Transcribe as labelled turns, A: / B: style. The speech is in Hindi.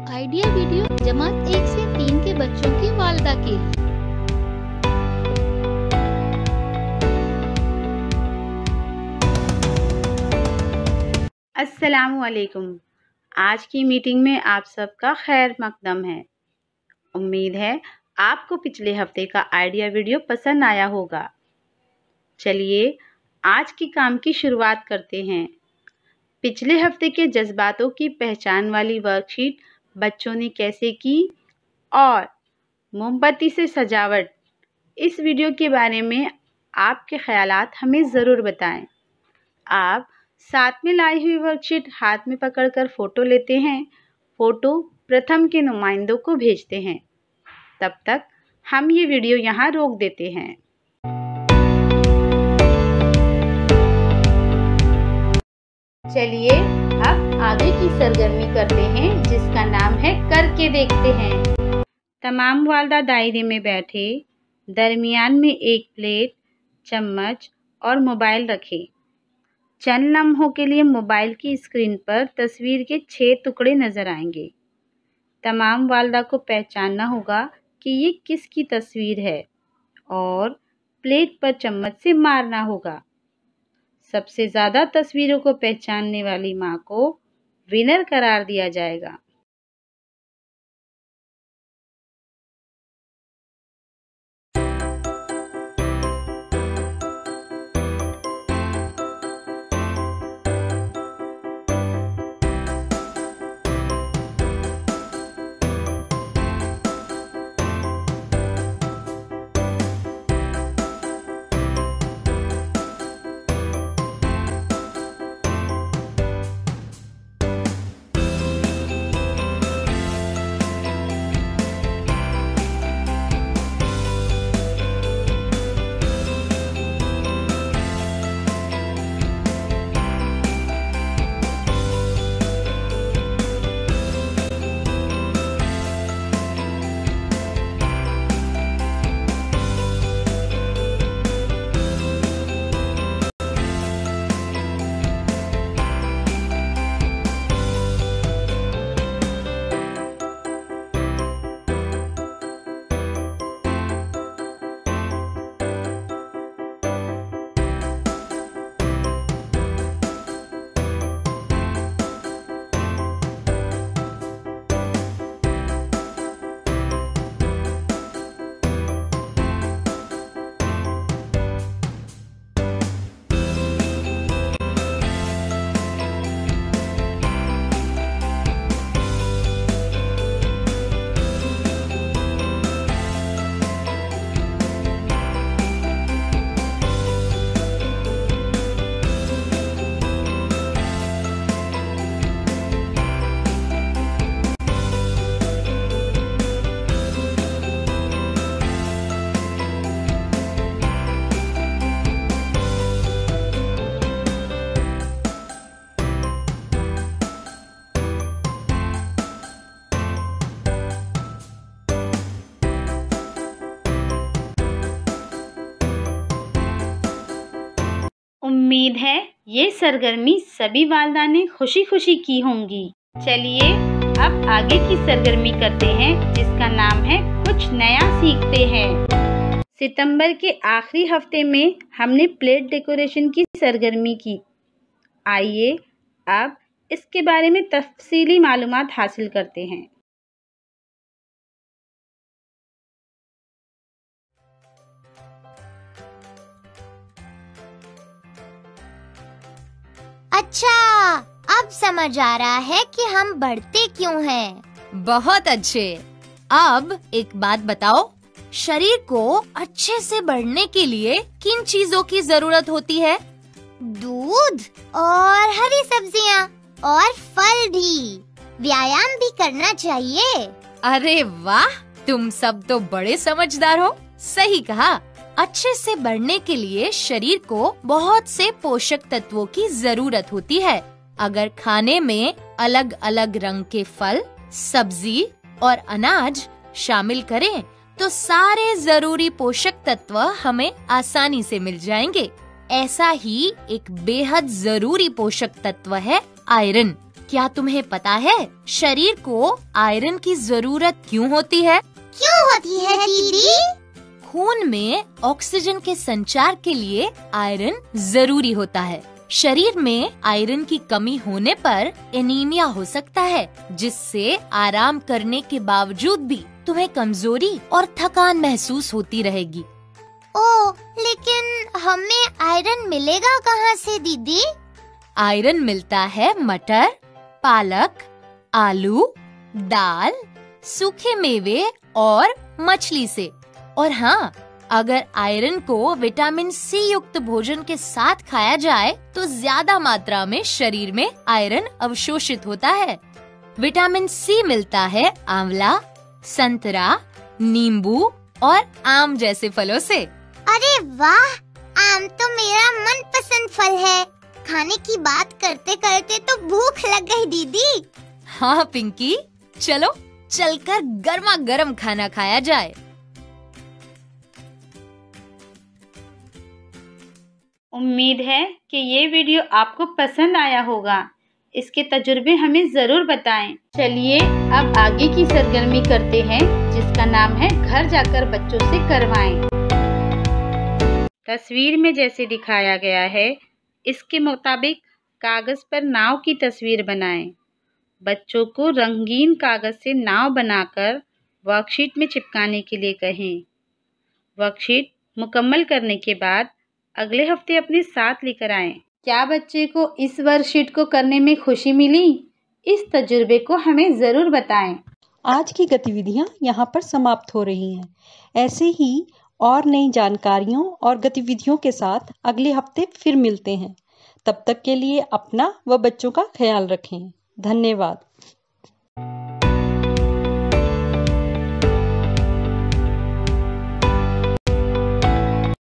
A: आइडिया वीडियो जमात 1 से 3 के बच्चों की वालिदा के लिए।
B: अस्सलामुअलैकुम। आज की मीटिंग में आप सबका खैर मकदम है। उम्मीद है आपको पिछले हफ्ते का आइडिया वीडियो पसंद आया होगा। चलिए आज के काम की शुरुआत करते हैं। पिछले हफ्ते के जज्बातों की पहचान वाली वर्कशीट बच्चों ने कैसे की और मोमबत्ती से सजावट, इस वीडियो के बारे में आपके ख्यालात हमें ज़रूर बताएं। आप साथ में लाई हुई वर्कशीट हाथ में पकड़कर फ़ोटो लेते हैं। फ़ोटो प्रथम के नुमाइंदों को भेजते हैं। तब तक हम ये वीडियो यहाँ रोक देते हैं। चलिए अब आगे की सरगर्मी करते हैं, जिसका नाम है करके देखते हैं। तमाम वालिदा दायरे में बैठे, दरमियान में एक प्लेट, चम्मच और मोबाइल रखें। चंद लम्हों के लिए मोबाइल की स्क्रीन पर तस्वीर के 6 टुकड़े नज़र आएंगे। तमाम वालिदा को पहचानना होगा कि ये किसकी तस्वीर है और प्लेट पर चम्मच से मारना होगा। सबसे ज़्यादा तस्वीरों को पहचानने वाली माँ को विनर करार दिया जाएगा। उम्मीद है ये सरगर्मी सभी वालिदा ने खुशी खुशी की होंगी। चलिए अब आगे की सरगर्मी करते हैं, जिसका नाम है कुछ नया सीखते हैं। सितंबर के आखिरी हफ्ते में हमने प्लेट डेकोरेशन की सरगर्मी की। आइए अब इसके बारे में तफसीली मालूमात हासिल करते हैं।
C: अच्छा, अब समझ आ रहा है कि हम बढ़ते क्यों हैं।
D: बहुत अच्छे। अब एक बात बताओ, शरीर को अच्छे से बढ़ने के लिए किन चीजों की जरूरत होती है?
C: दूध और हरी सब्जियाँ और फल भी। व्यायाम भी करना चाहिए।
D: अरे वाह, तुम सब तो बड़े समझदार हो। सही कहा। अच्छे से बढ़ने के लिए शरीर को बहुत से पोषक तत्वों की जरूरत होती है। अगर खाने में अलग अलग रंग के फल, सब्जी और अनाज शामिल करें तो सारे जरूरी पोषक तत्व हमें आसानी से मिल जाएंगे। ऐसा ही एक बेहद जरूरी पोषक तत्व है आयरन। क्या तुम्हें पता है शरीर को आयरन की जरूरत क्यों होती है?
C: क्यों होती है दीदी?
D: खून में ऑक्सीजन के संचार के लिए आयरन जरूरी होता है। शरीर में आयरन की कमी होने पर एनीमिया हो सकता है, जिससे आराम करने के बावजूद भी तुम्हें कमजोरी और थकान महसूस होती रहेगी।
C: ओह, लेकिन हमें आयरन मिलेगा कहाँ से दीदी?
D: आयरन मिलता है मटर, पालक, आलू, दाल, सूखे मेवे और मछली से। और हाँ, अगर आयरन को विटामिन सी युक्त भोजन के साथ खाया जाए तो ज्यादा मात्रा में शरीर में आयरन अवशोषित होता है। विटामिन सी मिलता है आंवला, संतरा, नींबू और आम जैसे फलों से।
C: अरे वाह, आम तो मेरा मनपसंद फल है। खाने की बात करते करते तो भूख लग गई दीदी।
D: हाँ पिंकी, चलो चलकर गर्मा गर्म खाना खाया जाए।
B: उम्मीद है कि ये वीडियो आपको पसंद आया होगा। इसके तजुर्बे हमें ज़रूर बताएं। चलिए अब आगे की सरगर्मी करते हैं, जिसका नाम है घर जाकर बच्चों से करवाएं। तस्वीर में जैसे दिखाया गया है, इसके मुताबिक कागज़ पर नाव की तस्वीर बनाएं। बच्चों को रंगीन कागज़ से नाव बनाकर वर्कशीट में चिपकाने के लिए कहें। वर्कशीट मुकम्मल करने के बाद अगले हफ्ते अपने साथ लेकर आएं। क्या बच्चे को इस वर्कशीट को करने में खुशी मिली? इस तजुर्बे को हमें ज़रूर बताएं।
E: आज की गतिविधियां यहाँ पर समाप्त हो रही हैं। ऐसे ही और नई जानकारियों और गतिविधियों के साथ अगले हफ्ते फिर मिलते हैं। तब तक के लिए अपना व बच्चों का ख्याल रखें। धन्यवाद।